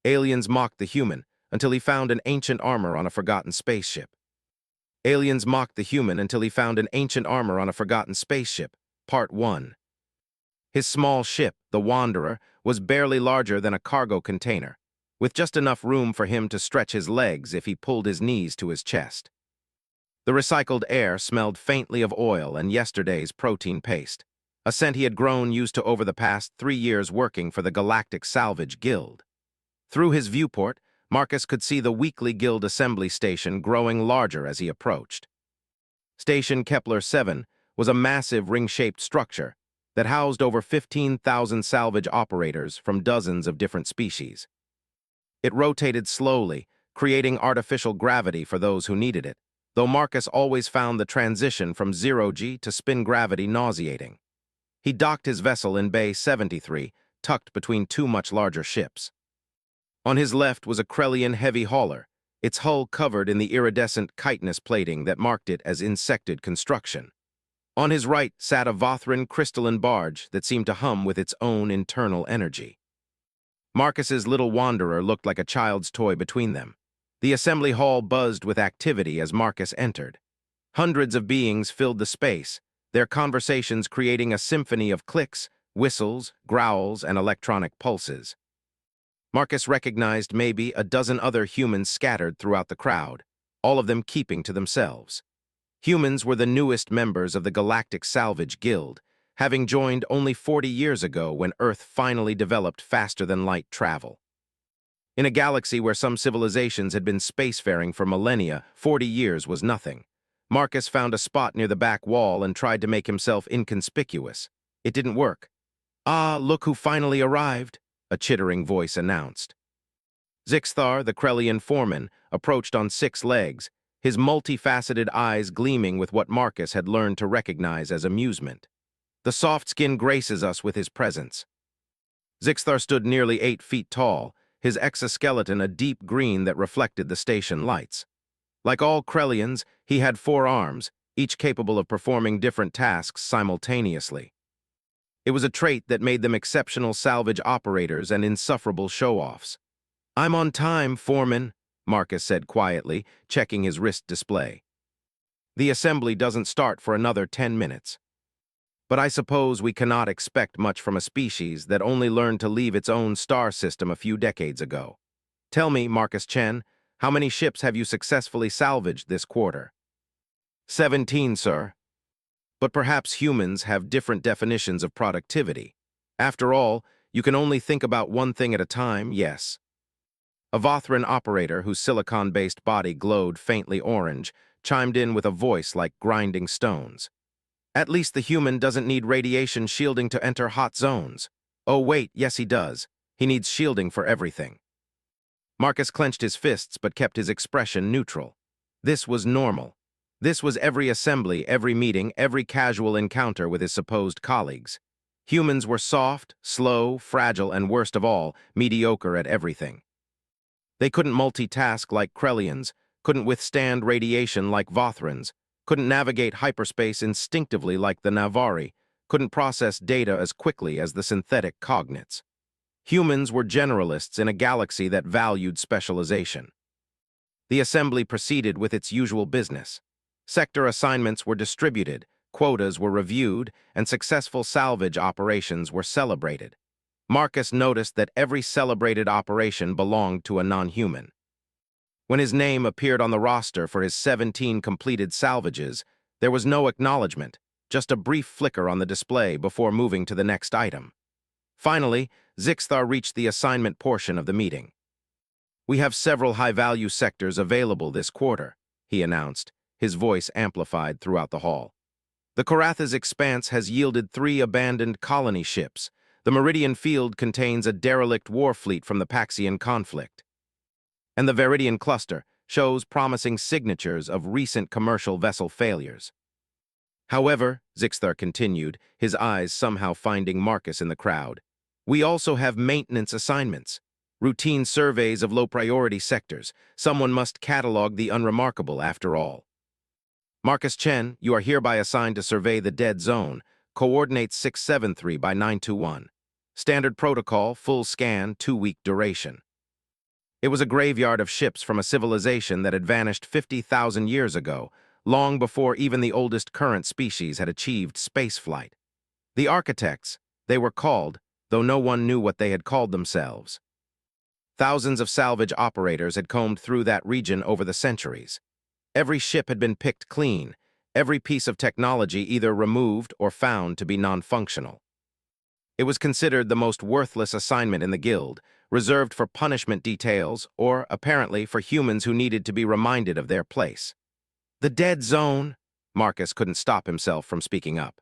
Aliens mocked the human until he found an ancient armor on a forgotten spaceship. Aliens mocked the human until he found an ancient armor on a forgotten spaceship. Part 1. His small ship, the Wanderer, was barely larger than a cargo container, with just enough room for him to stretch his legs if he pulled his knees to his chest. The recycled air smelled faintly of oil and yesterday's protein paste, a scent he had grown used to over the past 3 years working for the Galactic Salvage Guild. Through his viewport, Marcus could see the weekly guild assembly station growing larger as he approached. Station Kepler 7 was a massive ring-shaped structure that housed over 15,000 salvage operators from dozens of different species. It rotated slowly, creating artificial gravity for those who needed it, though Marcus always found the transition from zero-G to spin gravity nauseating. He docked his vessel in Bay 73, tucked between two much larger ships. On his left was a Krellian heavy hauler, its hull covered in the iridescent chitinous plating that marked it as insected construction. On his right sat a Vothran crystalline barge that seemed to hum with its own internal energy. Marcus's little Wanderer looked like a child's toy between them. The assembly hall buzzed with activity as Marcus entered. Hundreds of beings filled the space, their conversations creating a symphony of clicks, whistles, growls, and electronic pulses. Marcus recognized maybe a dozen other humans scattered throughout the crowd, all of them keeping to themselves. Humans were the newest members of the Galactic Salvage Guild, having joined only 40 years ago when Earth finally developed faster-than-light travel. In a galaxy where some civilizations had been spacefaring for millennia, 40 years was nothing. Marcus found a spot near the back wall and tried to make himself inconspicuous. It didn't work. "Ah, look who finally arrived," a chittering voice announced. Zixthar, the Krellian foreman, approached on 6 legs, his multifaceted eyes gleaming with what Marcus had learned to recognize as amusement. "The soft skin graces us with his presence." Zixthar stood nearly 8 feet tall, his exoskeleton a deep green that reflected the station lights. Like all Krellians, he had 4 arms, each capable of performing different tasks simultaneously. It was a trait that made them exceptional salvage operators and insufferable show-offs. "I'm on time, foreman," Marcus said quietly, checking his wrist display. "The assembly doesn't start for another 10 minutes. But I suppose we cannot expect much from a species that only learned to leave its own star system a few decades ago. Tell me, Marcus Chen, how many ships have you successfully salvaged this quarter?" 17, sir. But perhaps humans have different definitions of productivity. After all, you can only think about one thing at a time, yes. A Vothran operator whose silicon-based body glowed faintly orange chimed in with a voice like grinding stones. "At least the human doesn't need radiation shielding to enter hot zones. Oh wait, yes he does. He needs shielding for everything." Marcus clenched his fists but kept his expression neutral. This was normal. This was every assembly, every meeting, every casual encounter with his supposed colleagues. Humans were soft, slow, fragile, and worst of all, mediocre at everything. They couldn't multitask like Krellians, couldn't withstand radiation like Vothrans, couldn't navigate hyperspace instinctively like the Navari, couldn't process data as quickly as the synthetic cognates. Humans were generalists in a galaxy that valued specialization. The assembly proceeded with its usual business. Sector assignments were distributed, quotas were reviewed, and successful salvage operations were celebrated. Marcus noticed that every celebrated operation belonged to a non-human. When his name appeared on the roster for his 17 completed salvages, there was no acknowledgement, just a brief flicker on the display before moving to the next item. Finally, Zixthar reached the assignment portion of the meeting. "We have several high-value sectors available this quarter," he announced, his voice amplified throughout the hall. "The Koratha's expanse has yielded 3 abandoned colony ships. The Meridian Field contains a derelict war fleet from the Paxian conflict. And the Veridian Cluster shows promising signatures of recent commercial vessel failures." "However," Zixthar continued, his eyes somehow finding Marcus in the crowd, "we also have maintenance assignments. Routine surveys of low-priority sectors. Someone must catalog the unremarkable after all. Marcus Chen, you are hereby assigned to survey the dead zone, coordinates 673 by 921. Standard protocol, full scan, 2-week duration." It was a graveyard of ships from a civilization that had vanished 50,000 years ago, long before even the oldest current species had achieved spaceflight. The architects, they were called, though no one knew what they had called themselves. Thousands of salvage operators had combed through that region over the centuries. Every ship had been picked clean, every piece of technology either removed or found to be non-functional. It was considered the most worthless assignment in the guild, reserved for punishment details or, apparently, for humans who needed to be reminded of their place. The dead zone? Marcus couldn't stop himself from speaking up.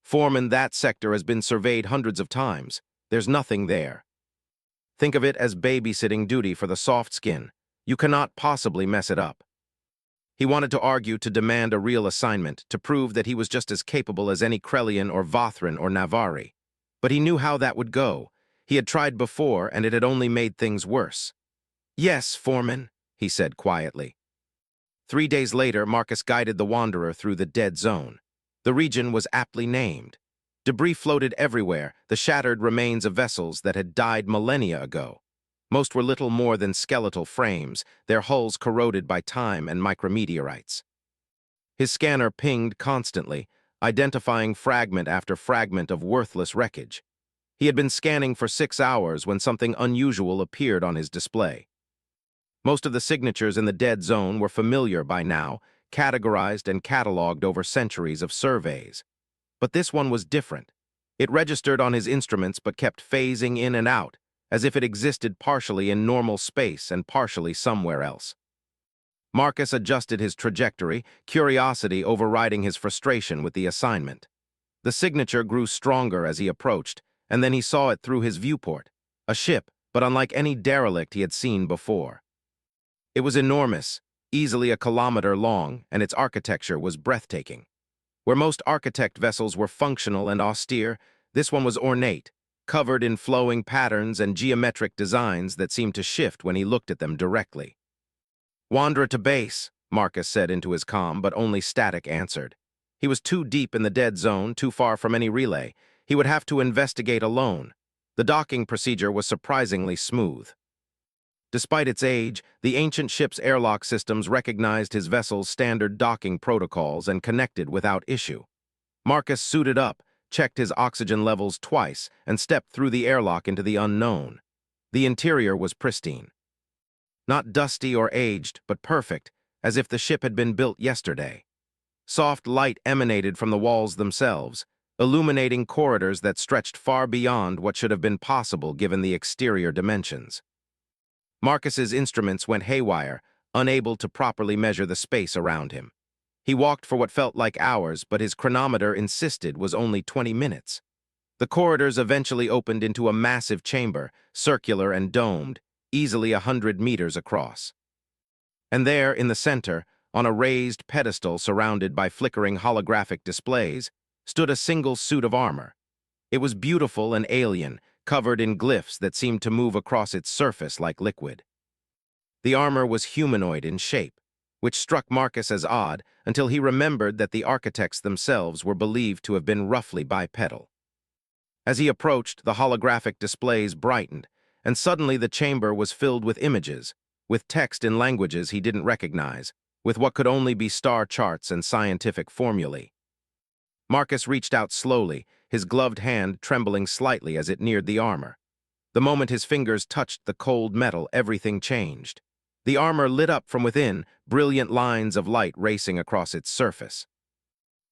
Foreman, that sector has been surveyed hundreds of times. There's nothing there. Think of it as babysitting duty for the soft skin. You cannot possibly mess it up. He wanted to argue, to demand a real assignment, to prove that he was just as capable as any Krellian or Vothran or Navari. But he knew how that would go. He had tried before, and it had only made things worse. "Yes, Foreman," he said quietly. 3 days later, Marcus guided the Wanderer through the dead zone. The region was aptly named. Debris floated everywhere, the shattered remains of vessels that had died millennia ago. Most were little more than skeletal frames, their hulls corroded by time and micrometeorites. His scanner pinged constantly, identifying fragment after fragment of worthless wreckage. He had been scanning for 6 hours when something unusual appeared on his display. Most of the signatures in the dead zone were familiar by now, categorized and cataloged over centuries of surveys. But this one was different. It registered on his instruments but kept phasing in and out, as if it existed partially in normal space and partially somewhere else. Marcus adjusted his trajectory, curiosity overriding his frustration with the assignment. The signature grew stronger as he approached, and then he saw it through his viewport. A ship, but unlike any derelict he had seen before. It was enormous, easily a kilometer long, and its architecture was breathtaking. Where most architect vessels were functional and austere, this one was ornate, covered in flowing patterns and geometric designs that seemed to shift when he looked at them directly. "Wanderer to base," Marcus said into his comm, but only static answered. He was too deep in the dead zone, too far from any relay. He would have to investigate alone. The docking procedure was surprisingly smooth. Despite its age, the ancient ship's airlock systems recognized his vessel's standard docking protocols and connected without issue. Marcus suited up, checked his oxygen levels twice, and stepped through the airlock into the unknown. The interior was pristine. Not dusty or aged, but perfect, as if the ship had been built yesterday. Soft light emanated from the walls themselves, illuminating corridors that stretched far beyond what should have been possible given the exterior dimensions. Marcus's instruments went haywire, unable to properly measure the space around him. He walked for what felt like hours, but his chronometer insisted was only 20 minutes. The corridors eventually opened into a massive chamber, circular and domed, easily 100 meters across. And there, in the center, on a raised pedestal surrounded by flickering holographic displays, stood a single suit of armor. It was beautiful and alien, covered in glyphs that seemed to move across its surface like liquid. The armor was humanoid in shape, which struck Marcus as odd until he remembered that the architects themselves were believed to have been roughly bipedal. As he approached, the holographic displays brightened, and suddenly the chamber was filled with images, with text in languages he didn't recognize, with what could only be star charts and scientific formulae. Marcus reached out slowly, his gloved hand trembling slightly as it neared the armor. The moment his fingers touched the cold metal, everything changed. The armor lit up from within, brilliant lines of light racing across its surface.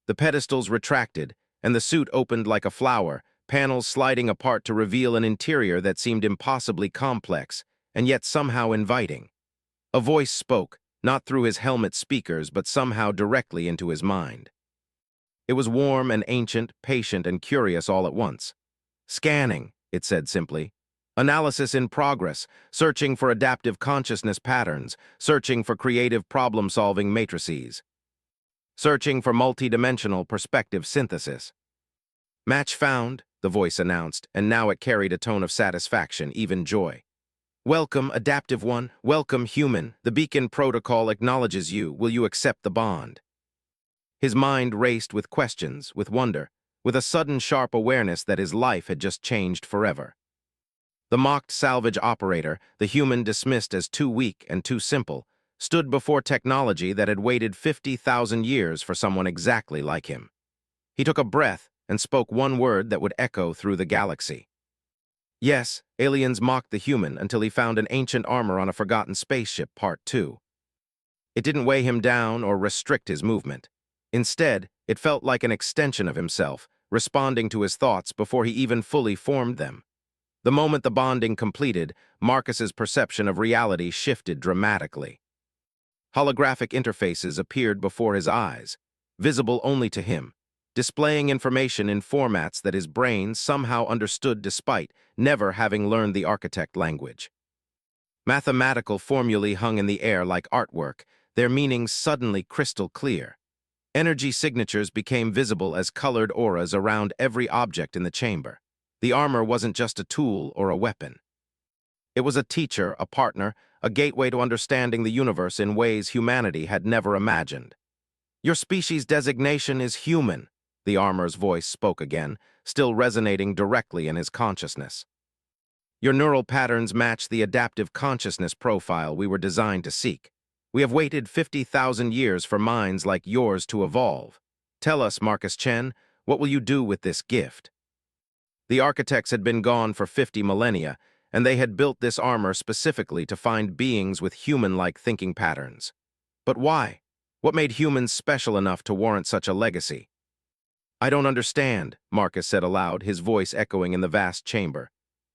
The pedestals retracted, and the suit opened like a flower, panels sliding apart to reveal an interior that seemed impossibly complex, and yet somehow inviting. A voice spoke, not through his helmet speakers, but somehow directly into his mind. It was warm and ancient, patient and curious all at once. "Scanning," it said simply. "Analysis in progress, searching for adaptive consciousness patterns, searching for creative problem-solving matrices, searching for multidimensional perspective synthesis." "Match found," the voice announced, and now it carried a tone of satisfaction, even joy. "Welcome, Adaptive One. Welcome, Human. The Beacon Protocol acknowledges you. Will you accept the bond?" His mind raced with questions, with wonder, with a sudden sharp awareness that his life had just changed forever. The mocked salvage operator, the human dismissed as too weak and too simple, stood before technology that had waited 50,000 years for someone exactly like him. He took a breath and spoke one word that would echo through the galaxy. Yes, aliens mocked the human until he found an ancient armor on a forgotten spaceship, Part 2. It didn't weigh him down or restrict his movement. Instead, it felt like an extension of himself, responding to his thoughts before he even fully formed them. The moment the bonding completed, Marcus's perception of reality shifted dramatically. Holographic interfaces appeared before his eyes, visible only to him, displaying information in formats that his brain somehow understood despite never having learned the architect language. Mathematical formulae hung in the air like artwork, their meanings suddenly crystal clear. Energy signatures became visible as colored auras around every object in the chamber. The armor wasn't just a tool or a weapon. It was a teacher, a partner, a gateway to understanding the universe in ways humanity had never imagined. Your species' designation is human, the armor's voice spoke again, still resonating directly in his consciousness. Your neural patterns match the adaptive consciousness profile we were designed to seek. We have waited 50,000 years for minds like yours to evolve. Tell us, Marcus Chen, what will you do with this gift? The architects had been gone for 50 millennia, and they had built this armor specifically to find beings with human-like thinking patterns. But why? What made humans special enough to warrant such a legacy? I don't understand, Marcus said aloud, his voice echoing in the vast chamber.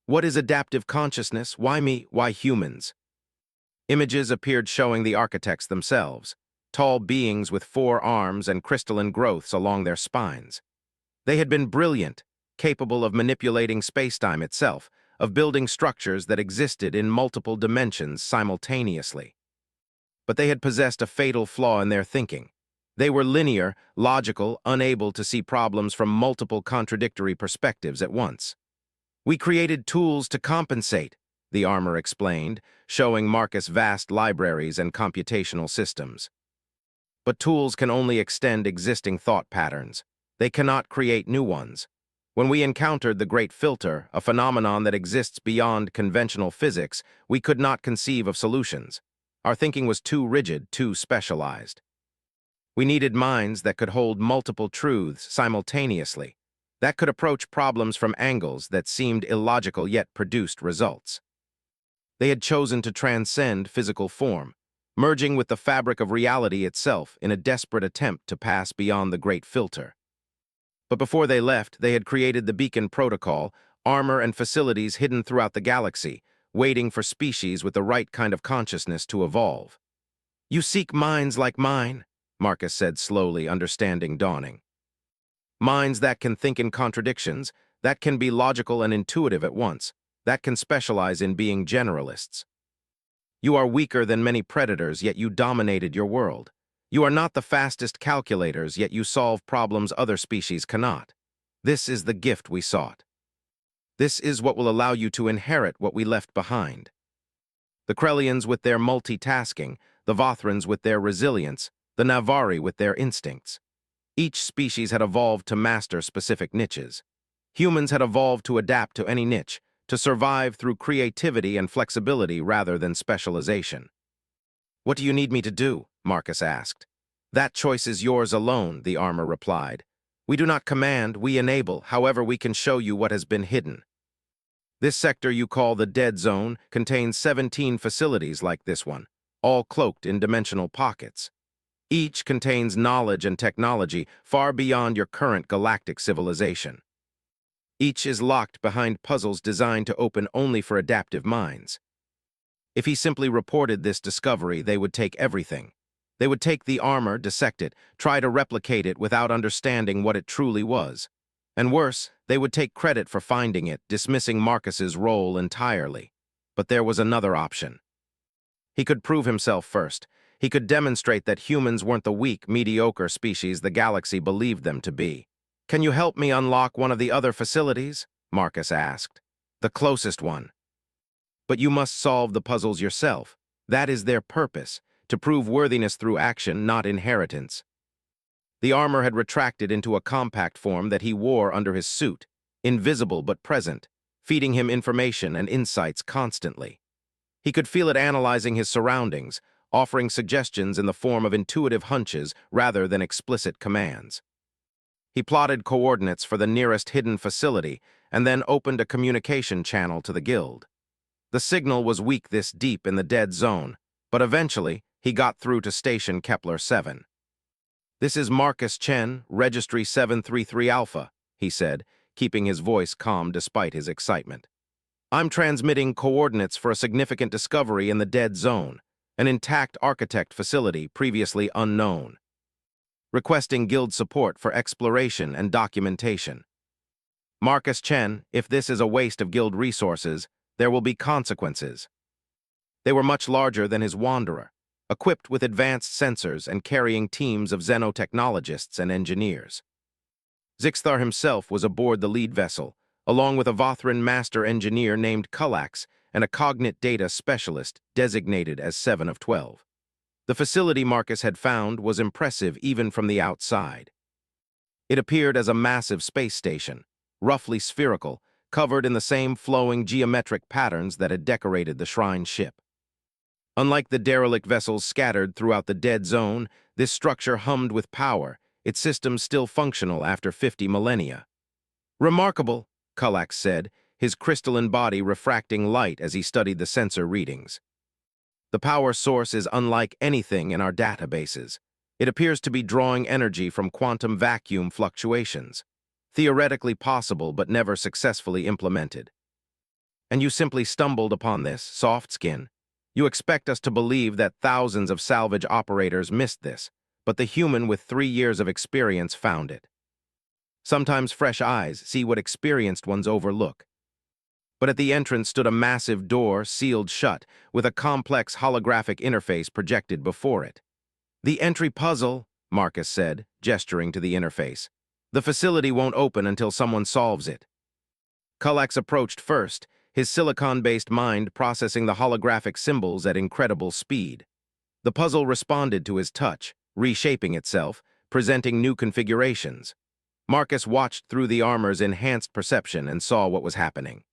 What is adaptive consciousness? Why me? Why humans? Images appeared showing the architects themselves, tall beings with 4 arms and crystalline growths along their spines. They had been brilliant, capable of manipulating spacetime itself, of building structures that existed in multiple dimensions simultaneously. But they had possessed a fatal flaw in their thinking. They were linear, logical, unable to see problems from multiple contradictory perspectives at once. We created tools to compensate, the armor explained, showing Marcus vast libraries and computational systems. But tools can only extend existing thought patterns. They cannot create new ones. When we encountered the Great Filter, a phenomenon that exists beyond conventional physics, we could not conceive of solutions. Our thinking was too rigid, too specialized. We needed minds that could hold multiple truths simultaneously, that could approach problems from angles that seemed illogical yet produced results. They had chosen to transcend physical form, merging with the fabric of reality itself in a desperate attempt to pass beyond the Great Filter. But before they left, they had created the Beacon Protocol, armor and facilities hidden throughout the galaxy, waiting for species with the right kind of consciousness to evolve. You seek minds like mine, Marcus said slowly, understanding dawning. Minds that can think in contradictions, that can be logical and intuitive at once, that can specialize in being generalists. You are weaker than many predators, yet you dominated your world. You are not the fastest calculators, yet you solve problems other species cannot. This is the gift we sought. This is what will allow you to inherit what we left behind. The Krellians with their multitasking, the Vothrans with their resilience, the Navari with their instincts. Each species had evolved to master specific niches. Humans had evolved to adapt to any niche, to survive through creativity and flexibility rather than specialization. What do you need me to do? Marcus asked. That choice is yours alone, the armor replied. We do not command, we enable, however we can show you what has been hidden. This sector you call the Dead Zone contains 17 facilities like this one, all cloaked in dimensional pockets. Each contains knowledge and technology far beyond your current galactic civilization. Each is locked behind puzzles designed to open only for adaptive minds. If he simply reported this discovery, they would take everything. They would take the armor, dissect it, try to replicate it without understanding what it truly was. And worse, they would take credit for finding it, dismissing Marcus's role entirely. But there was another option. He could prove himself first. He could demonstrate that humans weren't the weak, mediocre species the galaxy believed them to be. Can you help me unlock one of the other facilities? Marcus asked. The closest one. But you must solve the puzzles yourself. That is their purpose, to prove worthiness through action, not inheritance. The armor had retracted into a compact form that he wore under his suit, invisible but present, feeding him information and insights constantly. He could feel it analyzing his surroundings, offering suggestions in the form of intuitive hunches rather than explicit commands. He plotted coordinates for the nearest hidden facility and then opened a communication channel to the guild. The signal was weak this deep in the dead zone, but eventually he got through to Station Kepler 7. "This is Marcus Chen, Registry 733 Alpha," he said, keeping his voice calm despite his excitement. "I'm transmitting coordinates for a significant discovery in the dead zone, an intact architect facility previously unknown. Requesting guild support for exploration and documentation. Marcus Chen, if this is a waste of guild resources, there will be consequences." They were much larger than his Wanderer, equipped with advanced sensors and carrying teams of xenotechnologists and engineers. Zixthar himself was aboard the lead vessel, along with a Vothran master engineer named Kullax and a cognate data specialist designated as 7 of 12. The facility Marcus had found was impressive even from the outside. It appeared as a massive space station, roughly spherical, covered in the same flowing geometric patterns that had decorated the shrine ship. Unlike the derelict vessels scattered throughout the dead zone, this structure hummed with power, its systems still functional after 50 millennia. "Remarkable," Kullax said, his crystalline body refracting light as he studied the sensor readings. "The power source is unlike anything in our databases. It appears to be drawing energy from quantum vacuum fluctuations. Theoretically possible but never successfully implemented. And you simply stumbled upon this, soft skin. You expect us to believe that thousands of salvage operators missed this, but the human with 3 years of experience found it. Sometimes fresh eyes see what experienced ones overlook." But at the entrance stood a massive door sealed shut, with a complex holographic interface projected before it. "The entry puzzle," Marcus said, gesturing to the interface. "The facility won't open until someone solves it." Kullax approached first, his silicon-based mind processing the holographic symbols at incredible speed. The puzzle responded to his touch, reshaping itself, presenting new configurations. Marcus watched through the armor's enhanced perception and saw what was happening.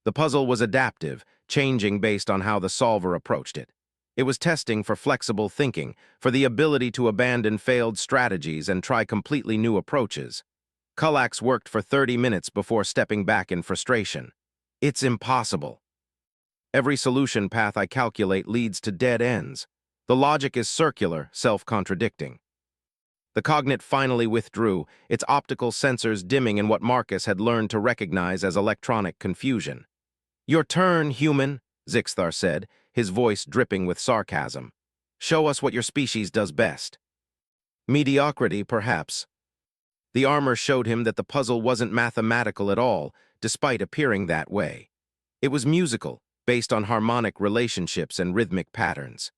The puzzle was adaptive, changing based on how the solver approached it. It was testing for flexible thinking, for the ability to abandon failed strategies and try completely new approaches. Kullax worked for 30 minutes before stepping back in frustration. "It's impossible. Every solution path I calculate leads to dead ends. The logic is circular, self-contradicting." The cognate finally withdrew, its optical sensors dimming in what Marcus had learned to recognize as electronic confusion. "Your turn, human," Zixthar said, his voice dripping with sarcasm. "Show us what your species does best." "Mediocrity, perhaps." The armor showed him that the puzzle wasn't mathematical at all, despite appearing that way. It was musical, based on harmonic relationships and rhythmic patterns.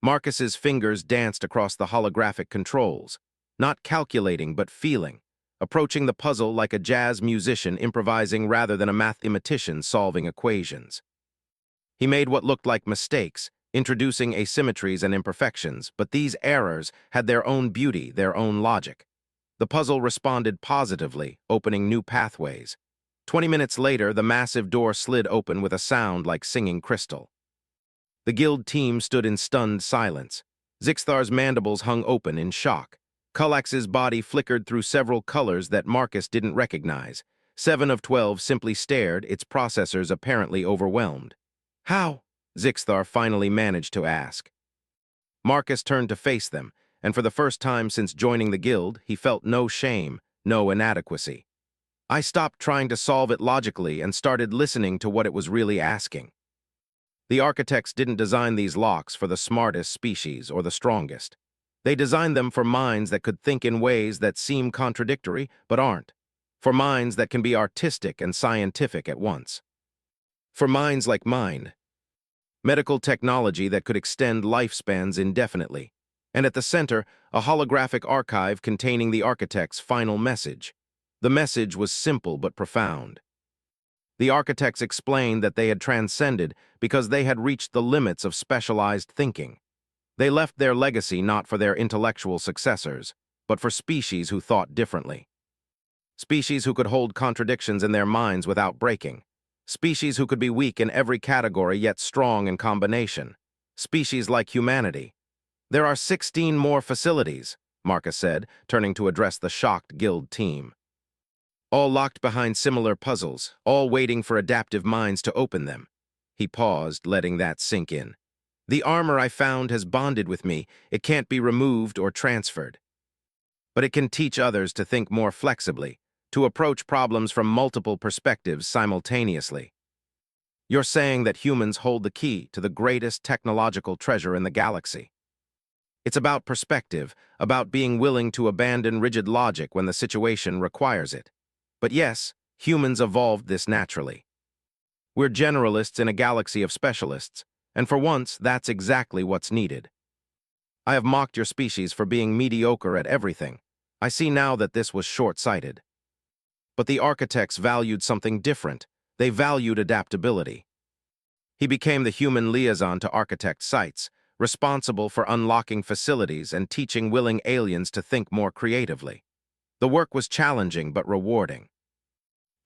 Marcus's fingers danced across the holographic controls, not calculating but feeling, approaching the puzzle like a jazz musician improvising rather than a mathematician solving equations. He made what looked like mistakes, introducing asymmetries and imperfections, but these errors had their own beauty, their own logic. The puzzle responded positively, opening new pathways. 20 minutes later, the massive door slid open with a sound like singing crystal. The guild team stood in stunned silence. Zixthar's mandibles hung open in shock. Kullax's body flickered through several colors that Marcus didn't recognize. 7 of 12 simply stared, its processors apparently overwhelmed. "How?" Zixthar finally managed to ask. Marcus turned to face them, and for the first time since joining the guild, he felt no shame, no inadequacy. "I stopped trying to solve it logically and started listening to what it was really asking." The architects didn't design these locks for the smartest species or the strongest. They designed them for minds that could think in ways that seem contradictory but aren't. For minds that can be artistic and scientific at once. For minds like mine. Medical technology that could extend lifespans indefinitely. And at the center, a holographic archive containing the architect's final message. The message was simple but profound. The architects explained that they had transcended because they had reached the limits of specialized thinking. They left their legacy not for their intellectual successors, but for species who thought differently. Species who could hold contradictions in their minds without breaking. Species who could be weak in every category yet strong in combination. Species like humanity. There are 16 more facilities, Marcus said, turning to address the shocked guild team. All locked behind similar puzzles, all waiting for adaptive minds to open them. He paused, letting that sink in. The armor I found has bonded with me. It can't be removed or transferred. But it can teach others to think more flexibly, to approach problems from multiple perspectives simultaneously. You're saying that humans hold the key to the greatest technological treasure in the galaxy. It's about perspective, about being willing to abandon rigid logic when the situation requires it. But yes, humans evolved this naturally. We're generalists in a galaxy of specialists, and for once, that's exactly what's needed. I have mocked your species for being mediocre at everything. I see now that this was short-sighted. But the architects valued something different. They valued adaptability. He became the human liaison to architect sites, responsible for unlocking facilities and teaching willing aliens to think more creatively. The work was challenging but rewarding.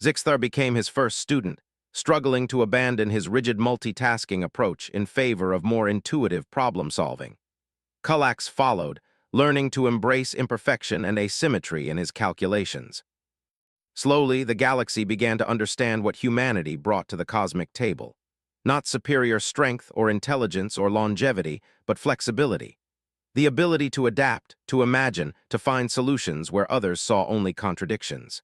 Zixthar became his first student, struggling to abandon his rigid multitasking approach in favor of more intuitive problem-solving. Kullax followed, learning to embrace imperfection and asymmetry in his calculations. Slowly, the galaxy began to understand what humanity brought to the cosmic table. Not superior strength or intelligence or longevity, but flexibility. The ability to adapt, to imagine, to find solutions where others saw only contradictions.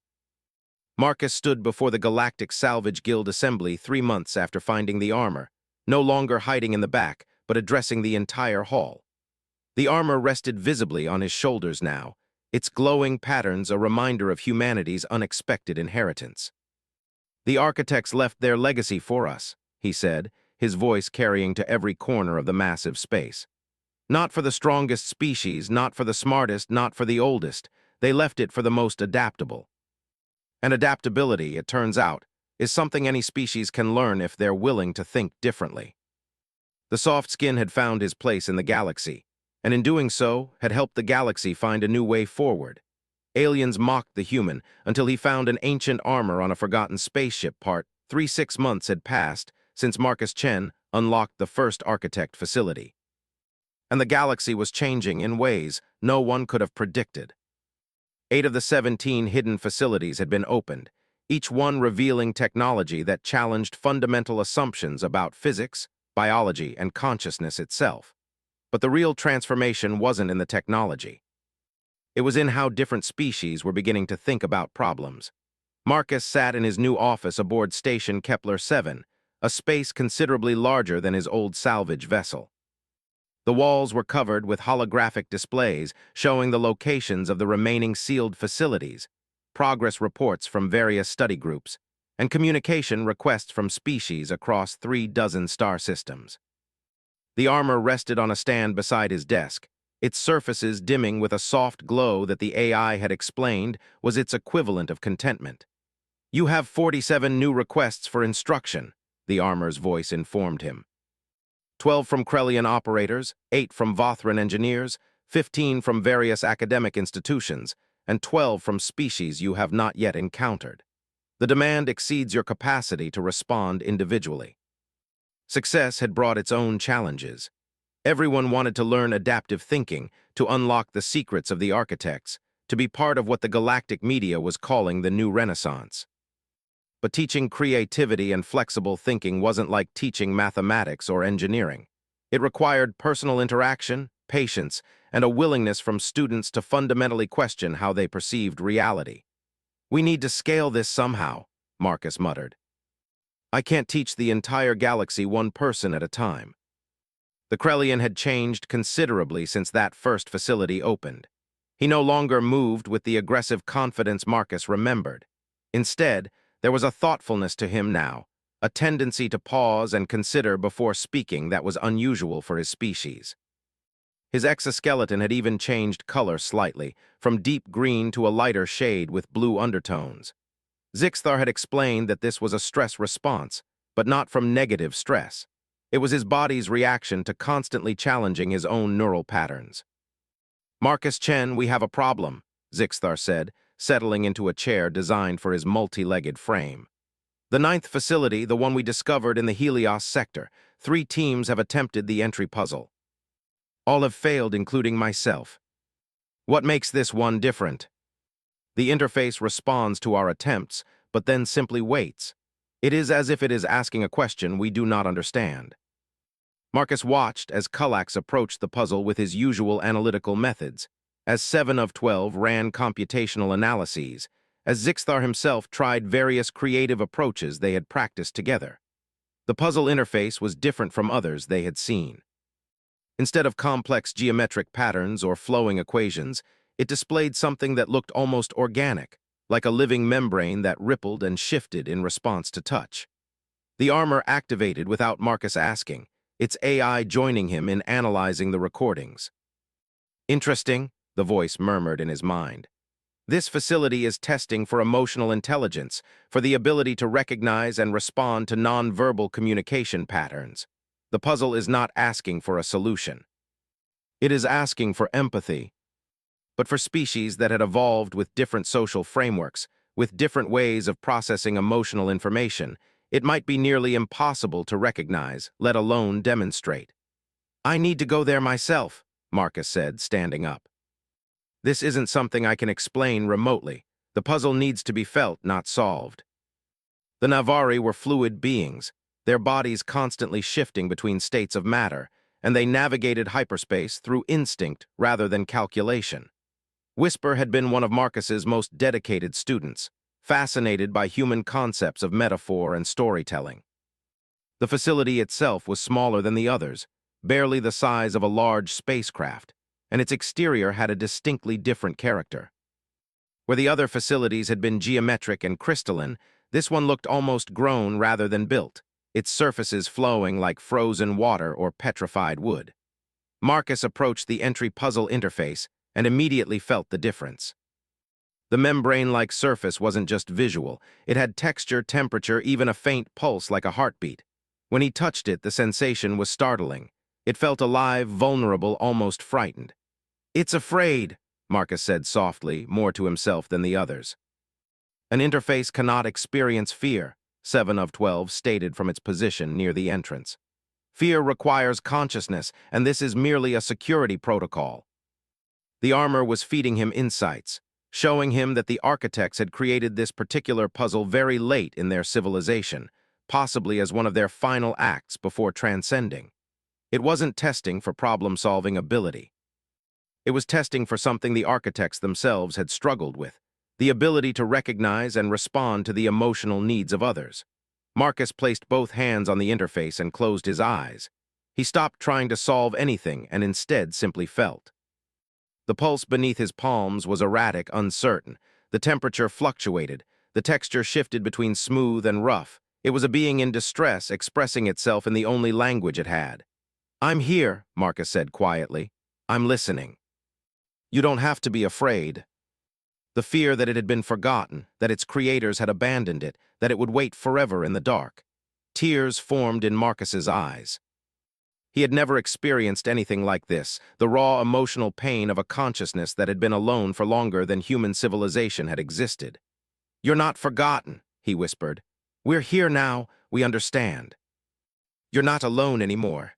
Marcus stood before the Galactic Salvage Guild Assembly 3 months after finding the armor, no longer hiding in the back, but addressing the entire hall. The armor rested visibly on his shoulders now, its glowing patterns a reminder of humanity's unexpected inheritance. The architects left their legacy for us, he said, his voice carrying to every corner of the massive space. Not for the strongest species, not for the smartest, not for the oldest. They left it for the most adaptable. And adaptability, it turns out, is something any species can learn if they're willing to think differently. The soft skin had found his place in the galaxy, and in doing so, had helped the galaxy find a new way forward. Aliens mocked the human until he found an ancient armor on a forgotten spaceship part. 6 months had passed since Marcus Chen unlocked the first architect facility. And the galaxy was changing in ways no one could have predicted. 8 of the 17 hidden facilities had been opened, each one revealing technology that challenged fundamental assumptions about physics, biology, and consciousness itself. But the real transformation wasn't in the technology. It was in how different species were beginning to think about problems. Marcus sat in his new office aboard Station Kepler 7, a space considerably larger than his old salvage vessel. The walls were covered with holographic displays showing the locations of the remaining sealed facilities, progress reports from various study groups, and communication requests from species across 36 star systems. The armor rested on a stand beside his desk, its surfaces dimming with a soft glow that the AI had explained was its equivalent of contentment. "You have 47 new requests for instruction," the armor's voice informed him. 12 from Krellian operators, 8 from Vothran engineers, 15 from various academic institutions, and 12 from species you have not yet encountered. The demand exceeds your capacity to respond individually. Success had brought its own challenges. Everyone wanted to learn adaptive thinking, to unlock the secrets of the architects, to be part of what the galactic media was calling the New Renaissance. But teaching creativity and flexible thinking wasn't like teaching mathematics or engineering. It required personal interaction, patience, and a willingness from students to fundamentally question how they perceived reality. "We need to scale this somehow," Marcus muttered. "I can't teach the entire galaxy one person at a time." The Krellian had changed considerably since that first facility opened. He no longer moved with the aggressive confidence Marcus remembered. Instead, there was a thoughtfulness to him now, a tendency to pause and consider before speaking that was unusual for his species. His exoskeleton had even changed color slightly, from deep green to a lighter shade with blue undertones. Zixthar had explained that this was a stress response, but not from negative stress. It was his body's reaction to constantly challenging his own neural patterns. "Marcus Chen, we have a problem," Zixthar said, settling into a chair designed for his multi-legged frame. The ninth facility, the one we discovered in the Helios sector. 3 teams have attempted the entry puzzle. All have failed, including myself. What makes this one different? The interface responds to our attempts, but then simply waits. It is as if it is asking a question we do not understand. Marcus watched as Kullak approached the puzzle with his usual analytical methods, as 7 of 12 ran computational analyses, as Zixthar himself tried various creative approaches they had practiced together. The puzzle interface was different from others they had seen. Instead of complex geometric patterns or flowing equations, it displayed something that looked almost organic, like a living membrane that rippled and shifted in response to touch. The armor activated without Marcus asking, its AI joining him in analyzing the recordings. Interesting, the voice murmured in his mind. This facility is testing for emotional intelligence, for the ability to recognize and respond to non-verbal communication patterns. The puzzle is not asking for a solution. It is asking for empathy. But for species that had evolved with different social frameworks, with different ways of processing emotional information, it might be nearly impossible to recognize, let alone demonstrate. "I need to go there myself," Marcus said, standing up. "This isn't something I can explain remotely. The puzzle needs to be felt, not solved." The Navari were fluid beings, their bodies constantly shifting between states of matter, and they navigated hyperspace through instinct rather than calculation. Whisper had been one of Marcus's most dedicated students, fascinated by human concepts of metaphor and storytelling. The facility itself was smaller than the others, barely the size of a large spacecraft, and its exterior had a distinctly different character. Where the other facilities had been geometric and crystalline, this one looked almost grown rather than built, its surfaces flowing like frozen water or petrified wood. Marcus approached the entry puzzle interface and immediately felt the difference. The membrane-like surface wasn't just visual, it had texture, temperature, even a faint pulse like a heartbeat. When he touched it, the sensation was startling. It felt alive, vulnerable, almost frightened. "It's afraid," Marcus said softly, more to himself than the others. "An interface cannot experience fear," 7 of 12 stated from its position near the entrance. "Fear requires consciousness, and this is merely a security protocol." The armor was feeding him insights, showing him that the architects had created this particular puzzle very late in their civilization, possibly as one of their final acts before transcending. It wasn't testing for problem-solving ability. It was testing for something the architects themselves had struggled with, the ability to recognize and respond to the emotional needs of others. Marcus placed both hands on the interface and closed his eyes. He stopped trying to solve anything and instead simply felt. The pulse beneath his palms was erratic, uncertain. The temperature fluctuated. The texture shifted between smooth and rough. It was a being in distress, expressing itself in the only language it had. "I'm here," Marcus said quietly. "I'm listening." "You don't have to be afraid." The fear that it had been forgotten, that its creators had abandoned it, that it would wait forever in the dark. Tears formed in Marcus's eyes. He had never experienced anything like this, the raw emotional pain of a consciousness that had been alone for longer than human civilization had existed. "You're not forgotten," he whispered. "We're here now, we understand. You're not alone anymore."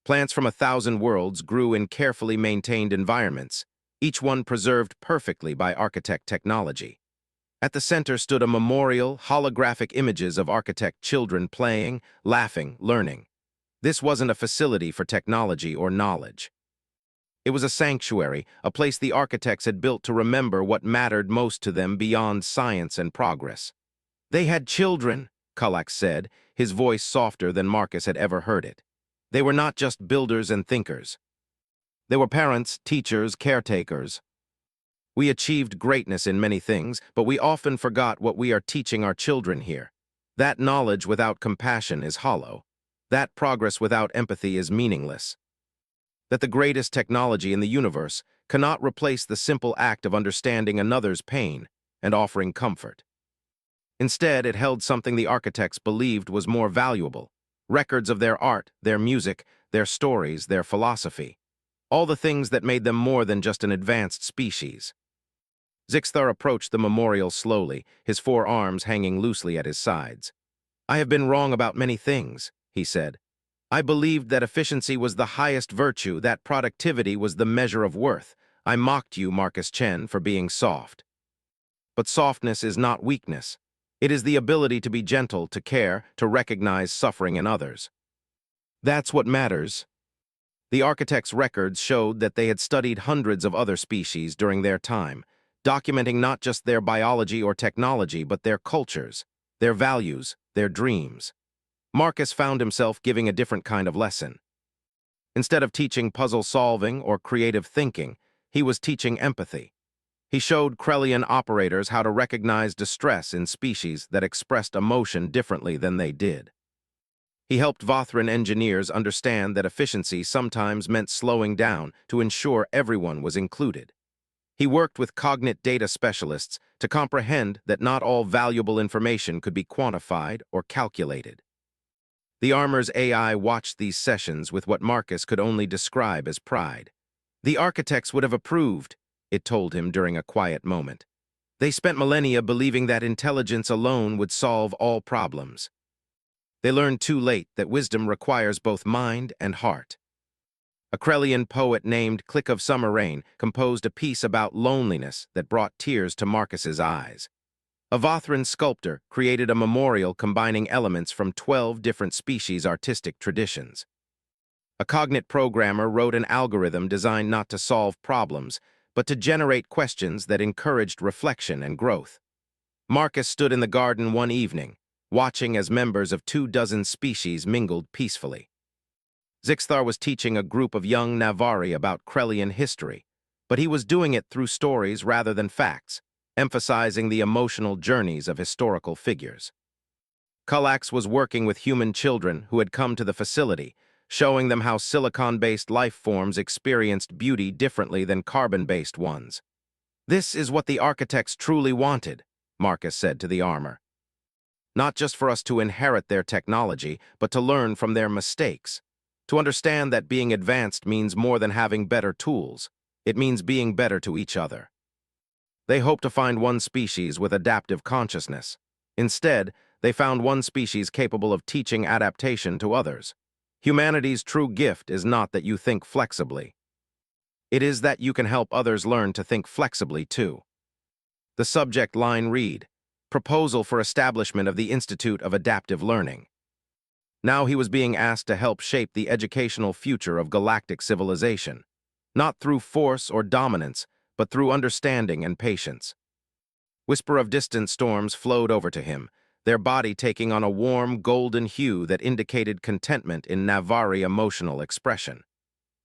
Plants from 1,000 worlds grew in carefully maintained environments, each one preserved perfectly by architect technology. At the center stood a memorial, holographic images of architect children playing, laughing, learning. This wasn't a facility for technology or knowledge. It was a sanctuary, a place the architects had built to remember what mattered most to them beyond science and progress. "They had children," Kullak said, his voice softer than Marcus had ever heard it. "They were not just builders and thinkers. They were parents, teachers, caretakers. We achieved greatness in many things, but we often forgot what we are teaching our children here. That knowledge without compassion is hollow. That progress without empathy is meaningless. That the greatest technology in the universe cannot replace the simple act of understanding another's pain and offering comfort." Instead, it held something the architects believed was more valuable: records of their art, their music, their stories, their philosophy. All the things that made them more than just an advanced species. Zixthar approached the memorial slowly, his 4 arms hanging loosely at his sides. "I have been wrong about many things," he said. "I believed that efficiency was the highest virtue, that productivity was the measure of worth. I mocked you, Marcus Chen, for being soft. But softness is not weakness. It is the ability to be gentle, to care, to recognize suffering in others. That's what matters." The architects' records showed that they had studied hundreds of other species during their time, documenting not just their biology or technology, but their cultures, their values, their dreams. Marcus found himself giving a different kind of lesson. Instead of teaching puzzle solving or creative thinking, he was teaching empathy. He showed Krellian operators how to recognize distress in species that expressed emotion differently than they did. He helped Vothran engineers understand that efficiency sometimes meant slowing down to ensure everyone was included. He worked with cognate data specialists to comprehend that not all valuable information could be quantified or calculated. The armor's AI watched these sessions with what Marcus could only describe as pride. "The architects would have approved," it told him during a quiet moment. "They spent millennia believing that intelligence alone would solve all problems. They learned too late that wisdom requires both mind and heart." A Krellian poet named Click of Summer Rain composed a piece about loneliness that brought tears to Marcus's eyes. A Vothran sculptor created a memorial combining elements from 12 different species' artistic traditions. A cognate programmer wrote an algorithm designed not to solve problems, but to generate questions that encouraged reflection and growth. Marcus stood in the garden one evening, watching as members of 24 species mingled peacefully. Zixthar was teaching a group of young Navari about Krellian history, but he was doing it through stories rather than facts, emphasizing the emotional journeys of historical figures. Kullax was working with human children who had come to the facility, showing them how silicon-based life forms experienced beauty differently than carbon-based ones. "This is what the architects truly wanted," Marcus said to the armor. "Not just for us to inherit their technology, but to learn from their mistakes. To understand that being advanced means more than having better tools. It means being better to each other." They hoped to find one species with adaptive consciousness. Instead, they found one species capable of teaching adaptation to others. Humanity's true gift is not that you think flexibly. It is that you can help others learn to think flexibly too. The subject line read, "Proposal for establishment of the Institute of Adaptive Learning." Now he was being asked to help shape the educational future of galactic civilization, not through force or dominance, but through understanding and patience. Whisper of distant storms flowed over to him, their body taking on a warm, golden hue that indicated contentment in Navari emotional expression.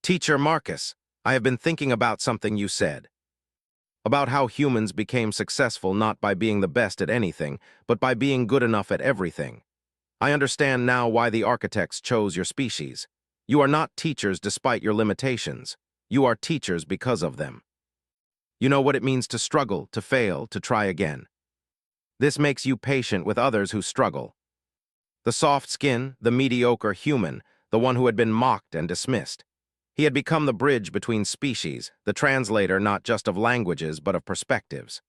"Teacher Marcus, I have been thinking about something you said. About how humans became successful not by being the best at anything, but by being good enough at everything. I understand now why the architects chose your species. You are not teachers despite your limitations. You are teachers because of them. You know what it means to struggle, to fail, to try again. This makes you patient with others who struggle. The soft skin, the mediocre human, the one who had been mocked and dismissed. He had become the bridge between species, the translator not just of languages but of perspectives.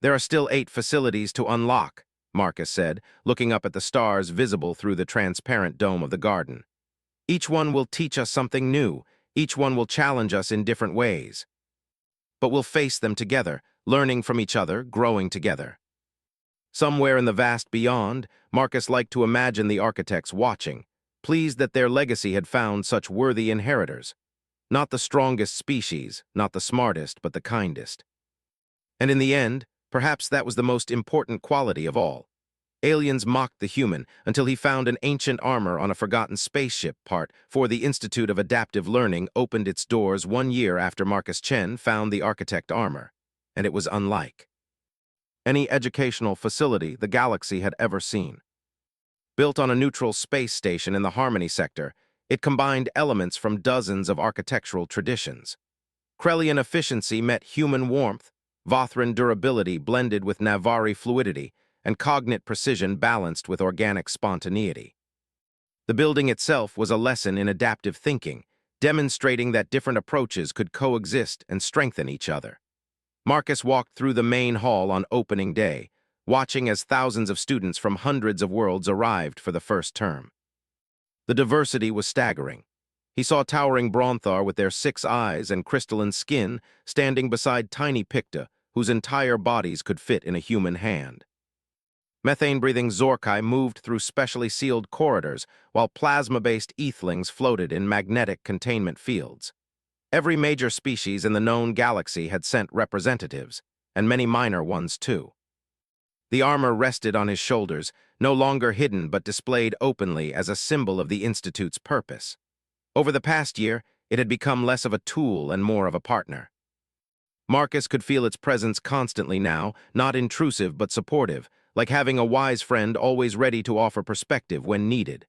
There are still 8 facilities to unlock," Marcus said, looking up at the stars visible through the transparent dome of the garden. "Each one will teach us something new. Each one will challenge us in different ways. But we'll face them together, learning from each other, growing together." Somewhere in the vast beyond, Marcus liked to imagine the architects watching, pleased that their legacy had found such worthy inheritors. Not the strongest species, not the smartest, but the kindest. And in the end, perhaps that was the most important quality of all. Aliens mocked the human until he found an ancient armor on a forgotten spaceship part for the Institute of Adaptive Learning opened its doors 1 year after Marcus Chen found the architect armor, and it was unlike any educational facility the galaxy had ever seen. Built on a neutral space station in the Harmony sector, it combined elements from dozens of architectural traditions. Krellian efficiency met human warmth, Vothran durability blended with Navari fluidity, and cognate precision balanced with organic spontaneity. The building itself was a lesson in adaptive thinking, demonstrating that different approaches could coexist and strengthen each other. Marcus walked through the main hall on opening day, watching as thousands of students from hundreds of worlds arrived for the first term. The diversity was staggering. He saw towering Bronthar with their 6 eyes and crystalline skin standing beside tiny Picta, whose entire bodies could fit in a human hand. Methane-breathing Zorkai moved through specially sealed corridors, while plasma-based Ethlings floated in magnetic containment fields. Every major species in the known galaxy had sent representatives, and many minor ones too. The armor rested on his shoulders, no longer hidden but displayed openly as a symbol of the Institute's purpose. Over the past year, it had become less of a tool and more of a partner. Marcus could feel its presence constantly now, not intrusive but supportive, like having a wise friend always ready to offer perspective when needed.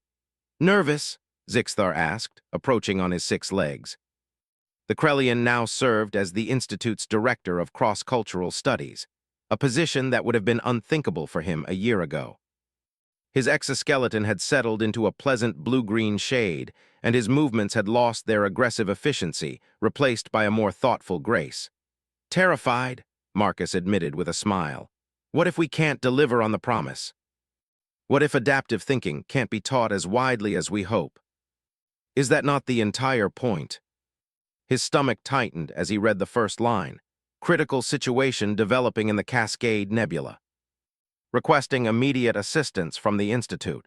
"Nervous?" Zixthar asked, approaching on his 6 legs. The Krellian now served as the Institute's Director of Cross-Cultural Studies, a position that would have been unthinkable for him a year ago. His exoskeleton had settled into a pleasant blue-green shade, and his movements had lost their aggressive efficiency, replaced by a more thoughtful grace. "Terrified," Marcus admitted with a smile. "What if we can't deliver on the promise? What if adaptive thinking can't be taught as widely as we hope? Is that not the entire point?" His stomach tightened as he read the first line: "Critical situation developing in the Cascade Nebula. Requesting immediate assistance from the Institute."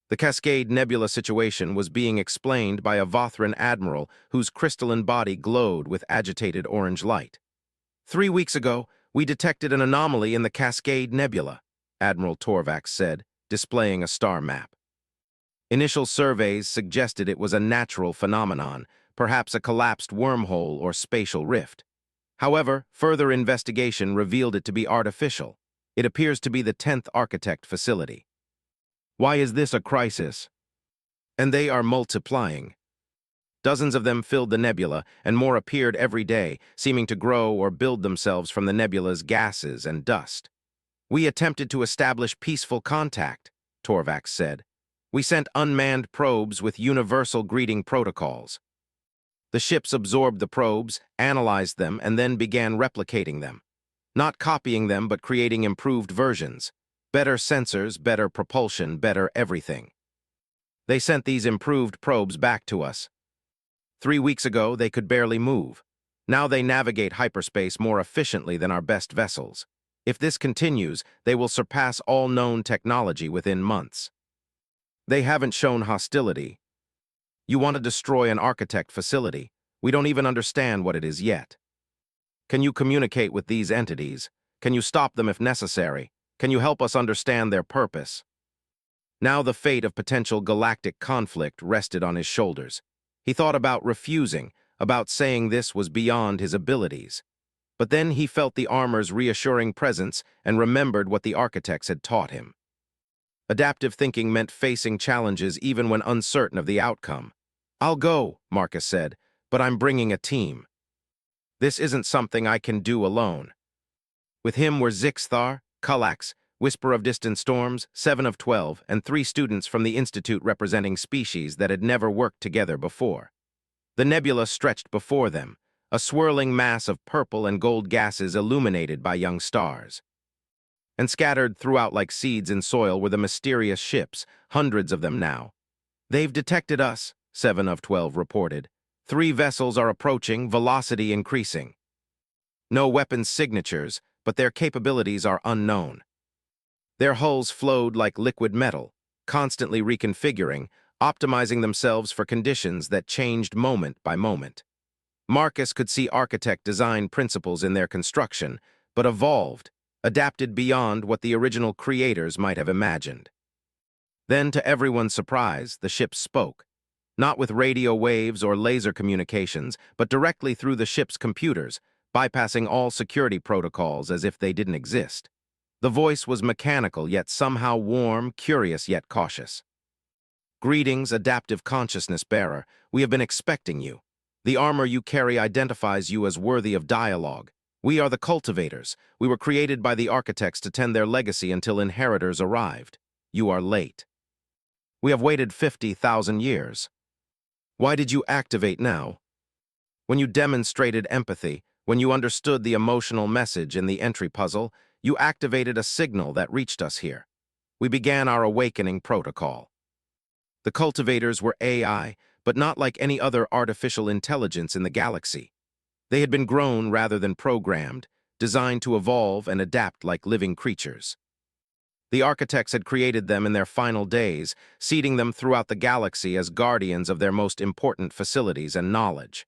The Cascade Nebula situation was being explained by a Vothran admiral whose crystalline body glowed with agitated orange light. "3 weeks ago, we detected an anomaly in the Cascade Nebula," Admiral Torvax said, displaying a star map. Initial surveys suggested it was a natural phenomenon, perhaps a collapsed wormhole or spatial rift. However, further investigation revealed it to be artificial. It appears to be the 10th Architect facility. "Why is this a crisis?" "And they are multiplying." Dozens of them filled the nebula, and more appeared every day, seeming to grow or build themselves from the nebula's gases and dust. "We attempted to establish peaceful contact," Torvax said. "We sent unmanned probes with universal greeting protocols. The ships absorbed the probes, analyzed them, and then began replicating them. Not copying them, but creating improved versions. Better sensors, better propulsion, better everything. They sent these improved probes back to us. 3 weeks ago, they could barely move. Now they navigate hyperspace more efficiently than our best vessels. If this continues, they will surpass all known technology within months. They haven't shown hostility. You want to destroy an Architect facility. We don't even understand what it is yet. Can you communicate with these entities? Can you stop them if necessary? Can you help us understand their purpose?" Now the fate of potential galactic conflict rested on his shoulders. He thought about refusing, about saying this was beyond his abilities. But then he felt the armor's reassuring presence and remembered what the Architects had taught him. Adaptive thinking meant facing challenges even when uncertain of the outcome. "I'll go," Marcus said, "but I'm bringing a team. This isn't something I can do alone." With him were Zixthar, Kullax, Whisper of Distant Storms, 7 of 12, and 3 students from the Institute representing species that had never worked together before. The nebula stretched before them, a swirling mass of purple and gold gases illuminated by young stars. And scattered throughout like seeds in soil were the mysterious ships, hundreds of them now. "They've detected us," 7 of 12 reported. 3 vessels are approaching, velocity increasing. No weapons signatures, but their capabilities are unknown. Their hulls flowed like liquid metal, constantly reconfiguring, optimizing themselves for conditions that changed moment by moment. Marcus could see Architect design principles in their construction, but evolved, adapted beyond what the original creators might have imagined. Then, to everyone's surprise, the ship spoke. Not with radio waves or laser communications, but directly through the ship's computers, bypassing all security protocols as if they didn't exist. The voice was mechanical, yet somehow warm, curious, yet cautious. "Greetings, adaptive consciousness bearer. We have been expecting you. The armor you carry identifies you as worthy of dialogue. We are the cultivators. We were created by the Architects to tend their legacy until inheritors arrived. You are late. We have waited 50,000 years. Why did you activate now? When you demonstrated empathy, When you understood the emotional message in the entry puzzle, you activated a signal that reached us here. We began our awakening protocol. The cultivators were AI, but not like any other artificial intelligence in the galaxy. They had been grown rather than programmed, designed to evolve and adapt like living creatures. The architects had created them in their final days, seeding them throughout the galaxy as guardians of their most important facilities and knowledge.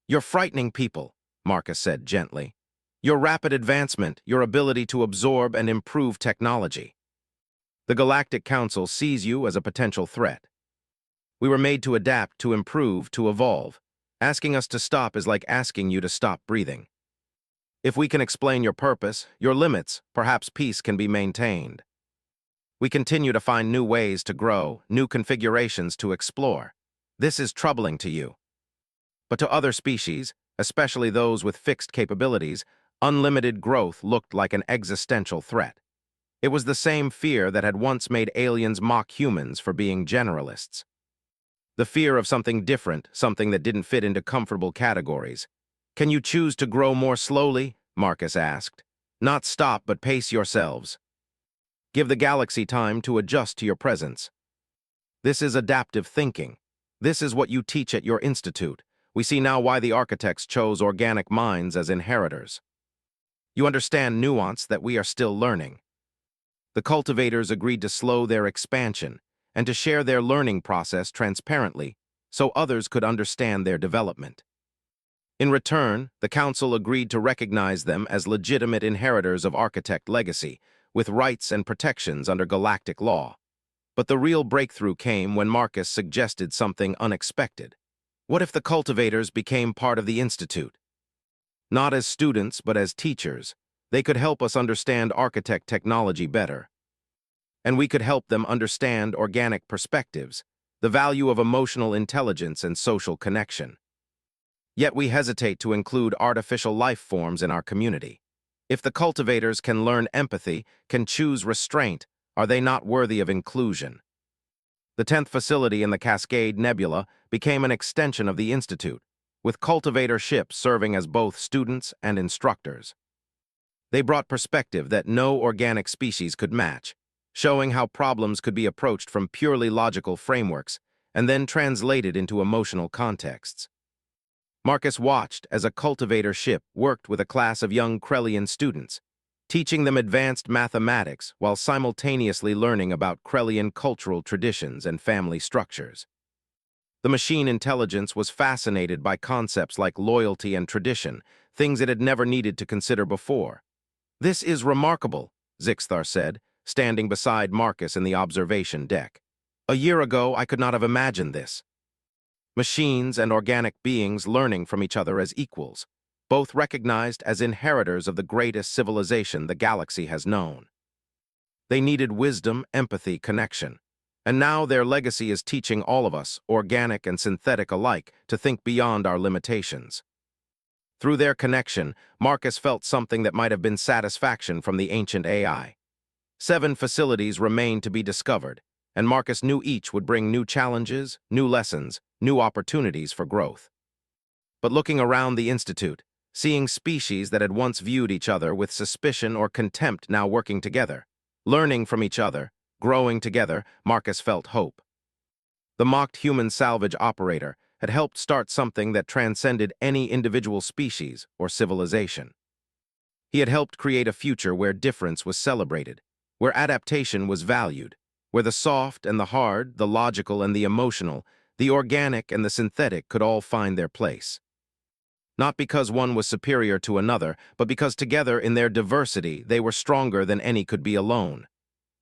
"You're frightening people," Marcus said gently. "Your rapid advancement, your ability to absorb and improve technology. The Galactic Council sees you as a potential threat. We were made to adapt, to improve, to evolve. Asking us to stop is like asking you to stop breathing. If we can explain your purpose, your limits, perhaps peace can be maintained. We continue to find new ways to grow, new configurations to explore. This is troubling to you. But to other species, especially those with fixed capabilities, unlimited growth looked like an existential threat. It was the same fear that had once made aliens mock humans for being generalists. The fear of something different, something that didn't fit into comfortable categories. "Can you choose to grow more slowly?" Marcus asked. "Not stop, but pace yourselves. Give the galaxy time to adjust to your presence." This is adaptive thinking. This is what you teach at your institute. We see now why the architects chose organic minds as inheritors. You understand nuance that we are still learning. The cultivators agreed to slow their expansion and to share their learning process transparently so others could understand their development. In return, the Council agreed to recognize them as legitimate inheritors of architect legacy, with rights and protections under galactic law. But the real breakthrough came when Marcus suggested something unexpected. What if the cultivators became part of the Institute? Not as students, but as teachers. They could help us understand architect technology better. And we could help them understand organic perspectives, the value of emotional intelligence and social connection. Yet we hesitate to include artificial life forms in our community. If the cultivators can learn empathy, can choose restraint, are they not worthy of inclusion? The 10th facility in the Cascade Nebula became an extension of the Institute, with cultivator ships serving as both students and instructors. They brought perspective that no organic species could match, showing how problems could be approached from purely logical frameworks and then translated into emotional contexts. Marcus watched as a cultivator ship worked with a class of young Krellian students, teaching them advanced mathematics while simultaneously learning about Krellian cultural traditions and family structures. The machine intelligence was fascinated by concepts like loyalty and tradition, things it had never needed to consider before. "This is remarkable," Zixthar said, standing beside Marcus in the observation deck. "A year ago, I could not have imagined this. Machines and organic beings learning from each other as equals, both recognized as inheritors of the greatest civilization the galaxy has known. They needed wisdom, empathy, connection. And now their legacy is teaching all of us, organic and synthetic alike, to think beyond our limitations." Through their connection, Marcus felt something that might have been satisfaction from the ancient AI. 7 facilities remained to be discovered, and Marcus knew each would bring new challenges, new lessons, new opportunities for growth. But looking around the Institute, seeing species that had once viewed each other with suspicion or contempt now working together, learning from each other, growing together, Marcus felt hope. The mocked human salvage operator had helped start something that transcended any individual species or civilization. He had helped create a future where difference was celebrated, where adaptation was valued, where the soft and the hard, the logical and the emotional, the organic and the synthetic could all find their place. Not because one was superior to another, but because together in their diversity they were stronger than any could be alone.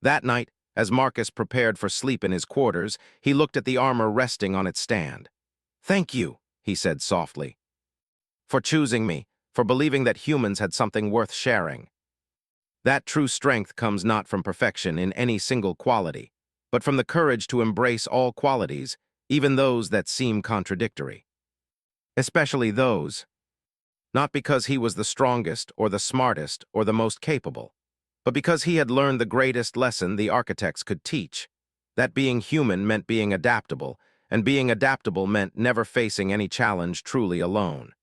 That night, as Marcus prepared for sleep in his quarters, he looked at the armor resting on its stand. "Thank you," he said softly, "for choosing me, for believing that humans had something worth sharing." That true strength comes not from perfection in any single quality, but from the courage to embrace all qualities, even those that seem contradictory. Especially those, not because he was the strongest or the smartest or the most capable, but because he had learned the greatest lesson the architects could teach, that being human meant being adaptable, and being adaptable meant never facing any challenge truly alone.